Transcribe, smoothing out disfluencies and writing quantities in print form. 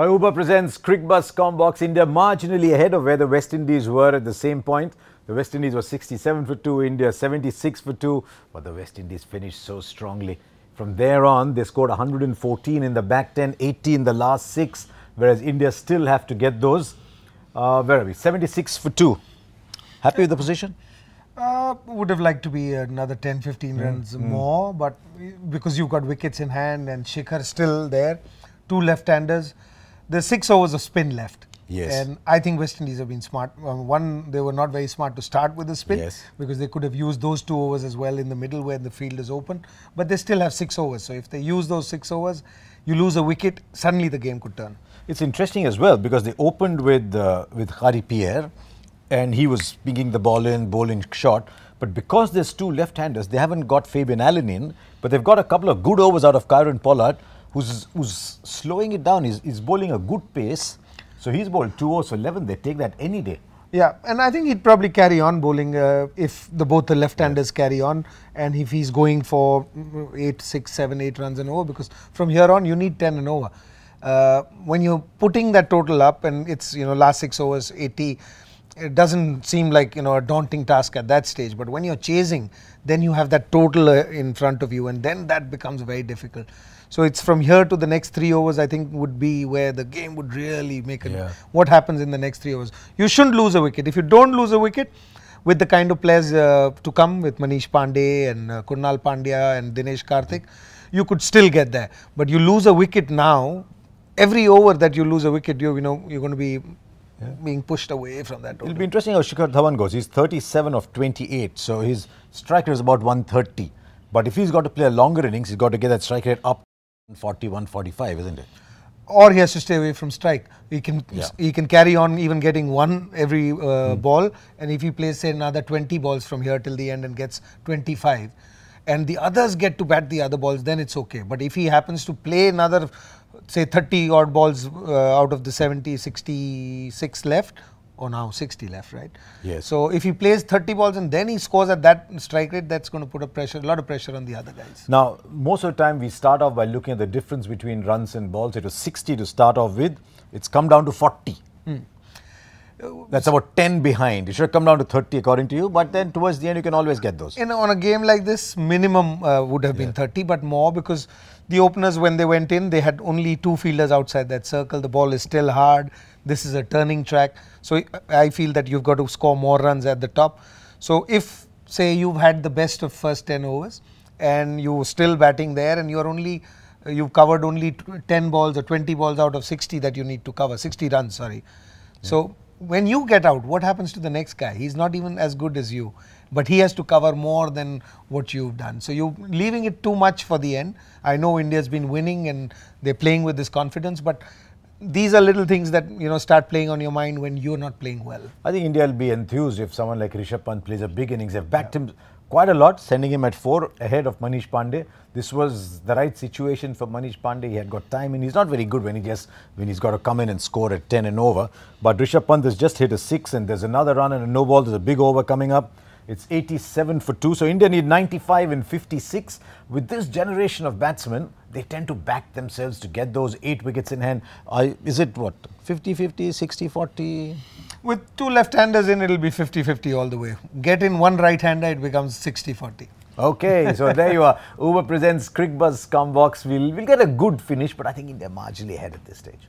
Uber presents Cricbuzz Comm box. India marginally ahead of where the West Indies were at the same point. The West Indies were 67 for 2, India 76 for 2. But the West Indies finished so strongly. From there on, they scored 114 in the back 10, 80 in the last 6. Whereas India still have to get those. Where are we? 76 for 2. Happy with the position? Would have liked to be another 10-15 runs more, but because you've got wickets in hand and Shikhar still there, 2 left-handers, there's 6 overs of spin left. Yes. And I think West Indies have been smart. One, they were not very smart to start with the spin, because they could have used those 2 overs as well in the middle where the field is open, but they still have 6 overs. So if they use those 6 overs, you lose a wicket, suddenly the game could turn. It's interesting as well because they opened with Hari Pierre, and he was picking the ball in, bowling short. But because there's 2 left-handers, they haven't got Fabian Allen in, but they've got a couple of good overs out of Kieron Pollard, who's slowing it down. He's bowling a good pace. So he's bowled 2 overs for 11. They take that any day. Yeah, and I think he'd probably carry on bowling if both the left-handers carry on, and if he's going for 8, 6, 7, 8 runs an over, because from here on you need 10 an over. When you're putting that total up and it's, last 6 overs 80, it doesn't seem like, a daunting task at that stage. But when you're chasing, then you have that total in front of you, and then that becomes very difficult. So it's from here to the next 3 overs, I think, would be where the game would really make it. What happens in the next 3 overs? You shouldn't lose a wicket. If you don't lose a wicket, with the kind of players to come with Manish Pandey and Krunal Pandya and Dinesh Karthik, you could still get there. But you lose a wicket now, every over that you lose a wicket, you're going to be being pushed away from that. It'll be interesting how Shikhar Dhawan goes. He's 37 of 28, so his strike rate is about 130. But if he's got to play a longer innings, he's got to get that strike rate up 140, 145, isn't it? Or he has to stay away from strike. He can carry on even getting 1 every ball, and if he plays say another 20 balls from here till the end and gets 25, and the others get to bat the other balls, then it's okay. But if he happens to play another, say 30 odd balls out of the 70, 66 left, or now 60 left, right? Yes. So if he plays 30 balls and then he scores at that strike rate, that's going to put a lot of pressure on the other guys. Now, most of the time we start off by looking at the difference between runs and balls. It was 60 to start off with. It's come down to 40. That's about 10 behind. It should have come down to 30 according to you, but then towards the end you can always get those. On a game like this, minimum would have been 30, but more, because the openers, when they went in, they had only 2 fielders outside that circle. The ball is still hard. This is a turning track. So I feel that you've got to score more runs at the top. So if, say, you've had the best of first 10 overs and you're still batting there and you've covered only 10 balls or 20 balls out of 60 that you need to cover, 60 runs, sorry. So when you get out, what happens to the next guy? He's not even as good as you, but he has to cover more than what you've done. So you're leaving it too much for the end. I know India's been winning and they're playing with this confidence, but these are little things that start playing on your mind when you're not playing well. I think India will be enthused if someone like Rishabh Pant plays a big innings. They've backed him quite a lot, sending him at 4 ahead of Manish Pandey. This was the right situation for Manish Pandey. He had got time, and he's not very good when he's got to come in and score at 10 and over. But Rishabh Pant has just hit a 6, and there's another run and a no ball. There's a big over coming up. It's 87 for 2. So India need 95 and 56. With this generation of batsmen, they tend to back themselves to get those 8 wickets in hand. Is it what? 50-50, 60-40? With 2 left-handers in, it'll be 50-50 all the way. Get in 1 right-hander, it becomes 60-40. Okay, so there you are. Uber presents Cricbuzz Comm box. We'll get a good finish, but I think India marginally ahead at this stage.